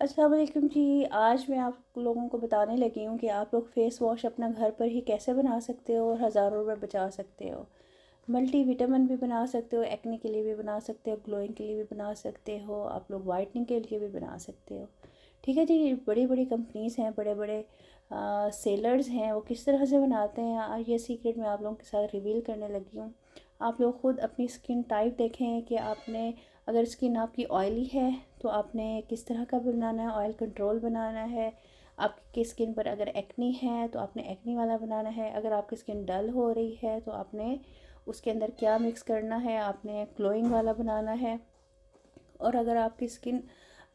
अस्सलाम वालेकुम जी। आज मैं आप लोगों को बताने लगी हूँ कि आप लोग फ़ेस वॉश अपना घर पर ही कैसे बना सकते हो और हज़ारों रुपये बचा सकते हो। मल्टी विटामिन भी बना सकते हो, एक्ने के लिए भी बना सकते हो, ग्लोइंग के लिए भी बना सकते हो, आप लोग वाइटनिंग के लिए भी बना सकते हो। ठीक है जी। बड़ी बड़ी कंपनीज़ हैं, बड़े बड़े सेलर्स हैं, वो किस तरह से बनाते हैं ये सीक्रेट मैं आप लोगों के साथ रिवील करने लगी हूँ। आप लोग ख़ुद अपनी स्किन टाइप देखें कि आपने, अगर स्किन आपकी ऑयली है तो आपने किस तरह का बनाना है, ऑयल कंट्रोल बनाना है। आपकी स्किन पर अगर एक्नी है तो आपने एक्नी वाला बनाना है। अगर आपकी स्किन डल हो रही है तो आपने उसके अंदर क्या मिक्स करना है, आपने ग्लोइंग वाला बनाना है। और अगर आपकी स्किन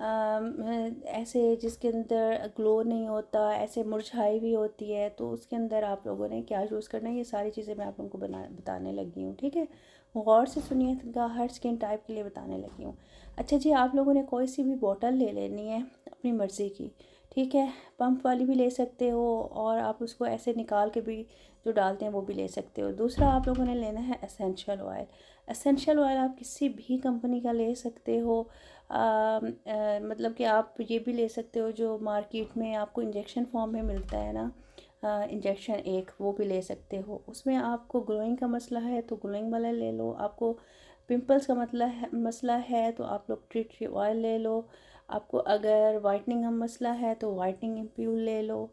ऐसे जिसके अंदर ग्लो नहीं होता, ऐसे मुरझाई भी होती है, तो उसके अंदर आप लोगों ने क्या यूज़ करना है, ये सारी चीज़ें मैं आप लोगों को बताने लगी हूँ। ठीक है, गौर से सुनिएगा, हर स्किन टाइप के लिए बताने लगी हूँ। अच्छा जी, आप लोगों ने कोई सी भी बोतल ले लेनी है अपनी मर्ज़ी की। ठीक है, पंप वाली भी ले सकते हो और आप उसको ऐसे निकाल के भी जो डालते हैं वो भी ले सकते हो। दूसरा आप लोगों ने लेना है एसेंशियल ऑयल। एसेंशियल ऑयल आप किसी भी कंपनी का ले सकते हो। मतलब कि आप ये भी ले सकते हो जो मार्केट में आपको इंजेक्शन फॉर्म में मिलता है ना, इंजेक्शन एक, वो भी ले सकते हो। उसमें आपको ग्लोइंग का मसला है तो ग्लोइंग वाला ले लो, आपको पिंपल्स का मसला है तो आप लोग टी ट्री ऑयल ले लो, आपको अगर वाइटनिंग का मसला है तो वाइटनिंग इम्प्यूल ले लो।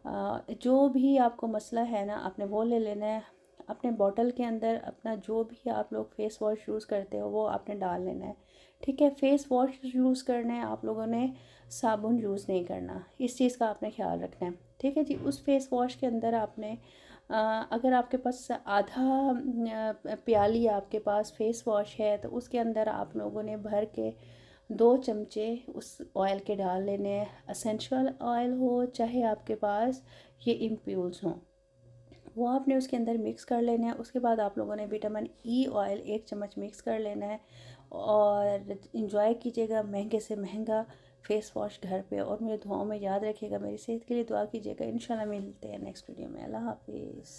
जो भी आपको मसला है ना, आपने वो ले लेना है। अपने बॉटल के अंदर अपना जो भी आप लोग फेस वॉश यूज़ करते हो वो आपने डाल लेना है। ठीक है, फेस वॉश यूज़ करना है, आप लोगों ने साबुन यूज़ नहीं करना, इस चीज़ का आपने ख्याल रखना है। ठीक है जी। उस फेस वॉश के अंदर आपने अगर आपके पास आधा प्याली आपके पास फेस वॉश है तो उसके अंदर आप लोगों ने भर के 2 चमचे उस ऑयल के डाल लेने हैं। असेंशियल ऑयल हो चाहे आपके पास ये इम्प्यूल्स हों, वो आपने उसके अंदर मिक्स कर लेना है। उसके बाद आप लोगों ने विटामिन ई ऑयल 1 चम्मच मिक्स कर लेना है और इंजॉय कीजिएगा महंगे से महंगा फेस वॉश घर पे। और मेरे दुआओं में याद रखिएगा, मेरी सेहत के लिए दुआ कीजिएगा। इंशाल्लाह मिलते हैं नेक्स्ट वीडियो में। अल्लाह हाफिज़।